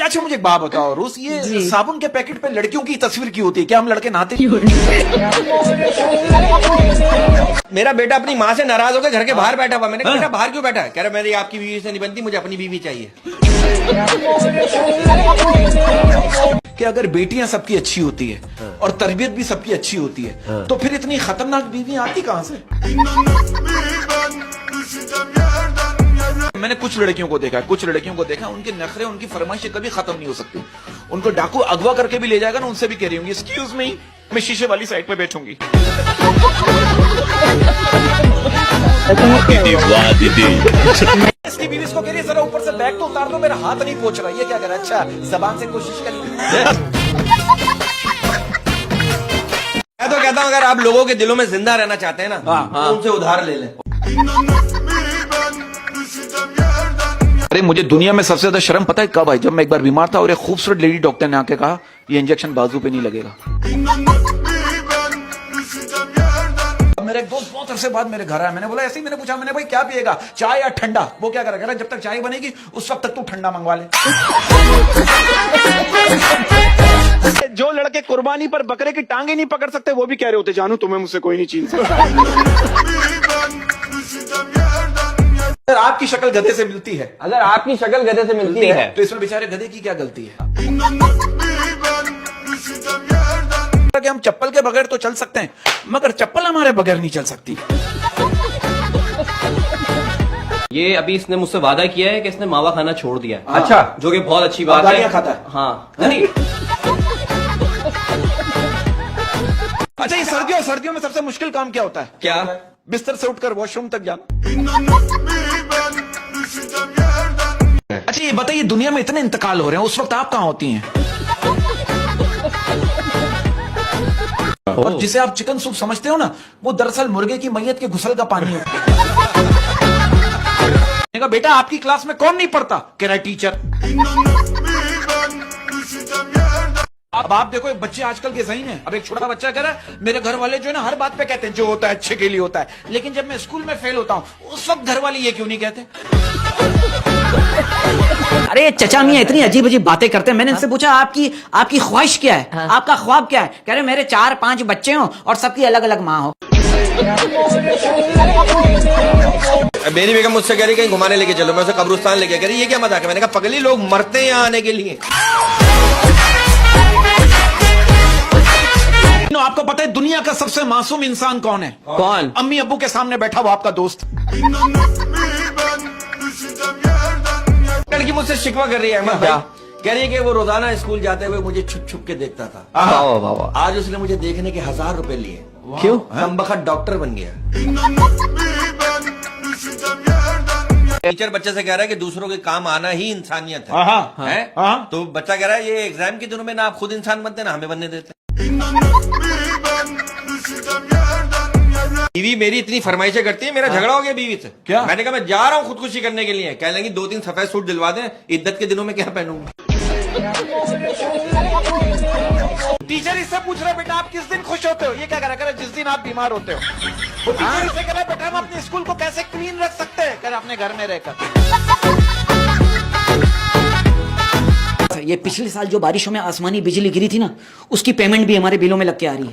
अच्छा मुझे एक बात बताओ रोज, ये साबुन के पैकेट पे लड़कियों की तस्वीर क्यों होती है? क्या हम लड़के नहाते? मेरा बेटा अपनी माँ से नाराज होकर घर के बाहर बैठा हुआ। मैंने कहा बेटा बाहर क्यों बैठा है? कह रहा मेरी आपकी बीवी से नहीं बनती, मुझे अपनी बीवी चाहिए। कि अगर बेटियां सबकी अच्छी होती है और तरबियत भी सबकी अच्छी होती है तो फिर इतनी खतरनाक बीवी आती कहां से? मैंने कुछ लड़कियों को देखा उनके नखरे, उनकी फरमाइशें कभी खत्म नहीं हो सकती। उनको डाकू अगवा करके भी ले जाएगा ना, उनसे भी कह रही होंगी एक्सक्यूज मी, मैं शीशे वाली साइड पे बैठूंगी। इसकी बीवी इसको कह रही है जरा ऊपर से बैग तो उतार दो, मेरा हाथ नहीं पहुंच रहा। ये क्या कर रहा है? अच्छा जबान से कोशिश कर। मैं तो कहता हूँ अगर आप लोगों के दिलों में जिंदा रहना चाहते हैं ना, तो उनसे उधार ले लें। अरे मुझे दुनिया में सबसे ज्यादा शर्म पता है कब आई? जब मैं एक बार बीमार था और एक खूबसूरत लेडी डॉक्टर ने आके कहा ये इंजेक्शन बाजू पे नहीं लगेगा। मेरा एक दोस्त बहुत अरसे बाद मेरे घर आया, मैंने बोला ऐसे ही, मैंने पूछा, मैंने भाई क्या पिएगा, चाय या ठंडा? वो क्या करेगा, जब तक चाय बनेगी उस वक्त तक तू ठंडा मंगवा ले। जो लड़के कुर्बानी पर बकरे की टांगे नहीं पकड़ सकते वो भी कह रहे होते जानू तुम्हें मुझसे कोई नहीं छीन सकता। अगर आपकी शक्ल गधे से मिलती है, अगर आपकी शक्ल गधे से मिलती है तो इसमें बेचारे गधे की क्या गलती है? कि हम चप्पल के बगैर तो चल सकते हैं मगर चप्पल हमारे बगैर नहीं चल सकती। ये अभी इसने मुझसे वादा किया है कि इसने मावा खाना छोड़ दिया है। अच्छा, जो कि बहुत अच्छी बात है। खाता है? हाँ नहीं। अच्छा ये सर्दियों में सबसे मुश्किल काम क्या होता है? क्या? बिस्तर से उठकर वॉशरूम तक जाना। अच्छा ये बताइए दुनिया में इतने इंतकाल हो रहे हैं, उस वक्त आप कहाँ होती हैं? और जिसे आप चिकन सूप समझते हो ना, वो दरअसल मुर्गे की मैयत के घुसल का पानी है। बेटा आपकी क्लास में कौन नहीं पढ़ता? कह रहा है टीचर। अब आप देखो बच्चे आजकल के ज़हीन हैं। अब एक छोटा बच्चा कह रहा है मेरे घर वाले जो है ना हर बात पे कहते हैं जो होता है अच्छे के लिए होता है, लेकिन जब मैं स्कूल में फेल होता हूँ उस वक्त घर वाले ये क्यों नहीं कहते? अरे चचा मियां इतनी अजीब अजीब बातें करते हैं। मैंने इनसे पूछा आपकी ख्वाहिश क्या है? आपका ख्वाब क्या है? कह रहे मेरे 4-5 बच्चे हों और सबकी अलग अलग माँ हो। मेरी बेगम मुझसे कह रही कहीं घुमाने लेके चलो, मैं उसे कब्रिस्तान लेके कह रही ये क्या मजाक है? मैंने कहा पगली लोग मरते हैं यहाँ आने के लिए। आपको पता है दुनिया का सबसे मासूम इंसान कौन है? कौन? अम्मी अब्बू के सामने बैठा हुआ आपका दोस्त। लड़की मुझसे शिकवा कर रही है अहमद भाई, कह रही है कि वो रोजाना स्कूल जाते हुए मुझे छुप छुप के देखता था। आज उसने मुझे देखने के 1000 रुपए लिए। क्यों? कमबख्त डॉक्टर बन गया। टीचर बच्चे से कह रहा है कि दूसरों के काम आना ही इंसानियत है। तो बच्चा कह रहा है ये एग्जाम के दिनों में ना आप खुद इंसान बनते ना हमें बनने देते। बीवी मेरी इतनी फरमाइशें करती है, मेरा झगड़ा हो गया बीवी से। क्या? मैंने कहा मैं जा रहा हूँ खुदकुशी करने के लिए। कह लेंगी 2-3 सफेद सूट दिलवा दें, इद्दत के दिनों में क्या पहनूंगा? टीचर इससे पूछ रहे बेटा आप किस दिन खुश होते हो? ये क्या करा करे जिस दिन आप बीमार होते हो। वो टीचर इससे कह रहा बेटा हम अपने स्कूल को कैसे क्लीन रख सकते हैं? कह रहा अपने घर में रहकर। ये पिछले साल जो बारिशों में आसमानी बिजली गिरी थी ना, उसकी पेमेंट भी हमारे बिलों में लग के आ रही है।